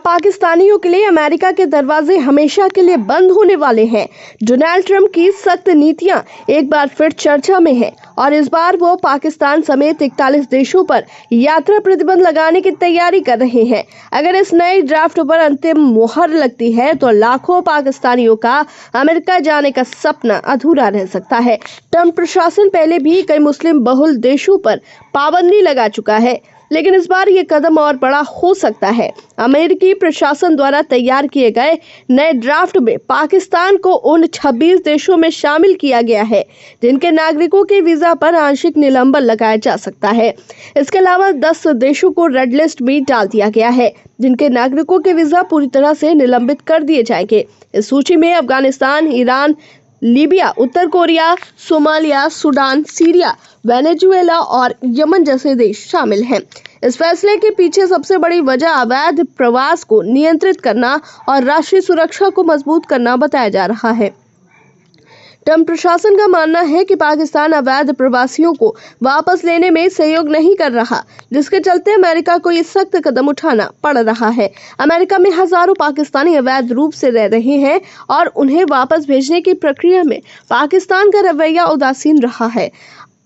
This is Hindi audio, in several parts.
पाकिस्तानियों के लिए अमेरिका के दरवाजे हमेशा के लिए बंद होने वाले हैं। डोनाल्ड ट्रंप की सख्त नीतियां एक बार फिर चर्चा में हैं और इस बार वो पाकिस्तान समेत 41 देशों पर यात्रा प्रतिबंध लगाने की तैयारी कर रहे हैं। अगर इस नए ड्राफ्ट पर अंतिम मुहर लगती है तो लाखों पाकिस्तानियों का अमेरिका जाने का सपना अधूरा रह सकता है। ट्रंप प्रशासन पहले भी कई मुस्लिम बहुल देशों पर पाबंदी लगा चुका है, लेकिन इस बार ये कदम और बड़ा हो सकता है। अमेरिकी प्रशासन द्वारा तैयार किए गए नए ड्राफ्ट में पाकिस्तान को उन 26 देशों में शामिल किया गया है जिनके नागरिकों के वीजा पर आंशिक निलंबन लगाया जा सकता है। इसके अलावा 10 देशों को रेड लिस्ट में डाल दिया गया है जिनके नागरिकों के वीजा पूरी तरह से निलंबित कर दिए जाएंगे। इस सूची में अफगानिस्तान, ईरान, लीबिया, उत्तर Korea, Somalia, Sudan, Syria, Venezuela और यमन जैसे देश शामिल हैं। इस फैसले के पीछे सबसे बड़ी वजह अवैध प्रवास को नियंत्रित करना और राष्ट्रीय सुरक्षा को मजबूत करना बताया जा रहा है। ट्रंप प्रशासन का मानना है कि पाकिस्तान अवैध प्रवासियों को वापस लेने में सहयोग नहीं कर रहा, जिसके चलते अमेरिका को ये सख्त कदम उठाना पड़ रहा है। अमेरिका में हजारों पाकिस्तानी अवैध रूप से रह रहे हैं और उन्हें वापस भेजने की प्रक्रिया में पाकिस्तान का रवैया उदासीन रहा है।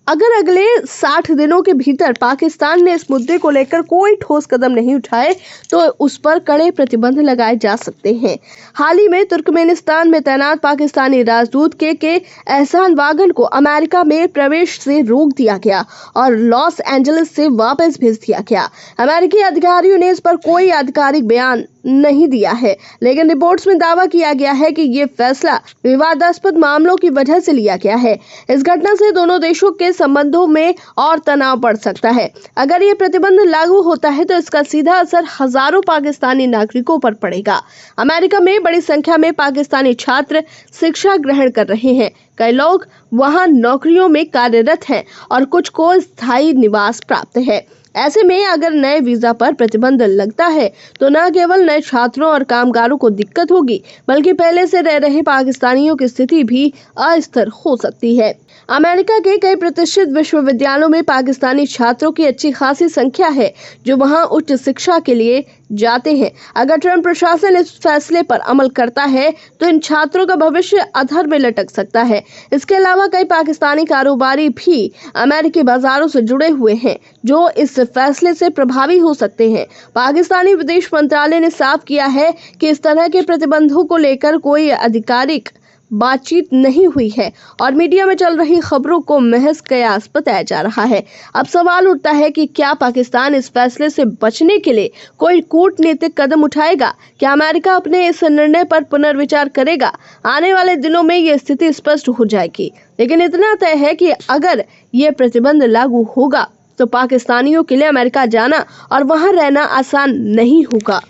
अगर अगले 60 दिनों के भीतर पाकिस्तान ने इस मुद्दे को लेकर कोई ठोस कदम नहीं उठाए तो उस पर कड़े प्रतिबंध लगाए जा सकते हैं। हाल ही में तुर्कमेनिस्तान में तैनात पाकिस्तानी राजदूत के एहसान वागन को अमेरिका में प्रवेश से रोक दिया गया और लॉस एंजलिस से वापस भेज दिया गया। अमेरिकी अधिकारियों ने इस पर कोई आधिकारिक बयान नहीं दिया है, लेकिन रिपोर्ट्स में दावा किया गया है कि ये फैसला विवादास्पद मामलों की वजह से लिया गया है। इस घटना से दोनों देशों के संबंधों में और तनाव बढ़ सकता है। अगर ये प्रतिबंध लागू होता है तो इसका सीधा असर हजारों पाकिस्तानी नागरिकों पर पड़ेगा। अमेरिका में बड़ी संख्या में पाकिस्तानी छात्र शिक्षा ग्रहण कर रहे हैं। कई लोग वहां नौकरियों में कार्यरत हैं और कुछ को स्थायी निवास प्राप्त है। ऐसे में अगर नए वीजा पर प्रतिबंध लगता है तो न केवल नए छात्रों और कामगारों को दिक्कत होगी, बल्कि पहले से रह रहे पाकिस्तानियों की स्थिति भी अस्थिर हो सकती है। अमेरिका के कई प्रतिष्ठित विश्वविद्यालयों में पाकिस्तानी छात्रों की अच्छी खासी संख्या है जो वहां उच्च शिक्षा के लिए जाते हैं। अगर ट्रंप प्रशासन इस फैसले पर अमल करता है तो इन छात्रों का भविष्य अधर में लटक सकता है। इसके अलावा कई पाकिस्तानी कारोबारी भी अमेरिकी बाजारों से जुड़े हुए हैं जो इस फैसले से प्रभावी हो सकते हैं। पाकिस्तानी विदेश मंत्रालय ने साफ किया है कि इस तरह के प्रतिबंधों को लेकर कोई आधिकारिक बातचीत नहीं हुई है और मीडिया में चल रही खबरों को महज कयास बताया जा रहा है। अब सवाल उठता है कि क्या पाकिस्तान इस फैसले से बचने के लिए कोई कूटनीतिक कदम उठाएगा? क्या अमेरिका अपने इस निर्णय पर पुनर्विचार करेगा? आने वाले दिनों में ये स्थिति स्पष्ट हो जाएगी, लेकिन इतना तय है कि अगर ये प्रतिबंध लागू होगा तो पाकिस्तानियों के लिए अमेरिका जाना और वहां रहना आसान नहीं होगा।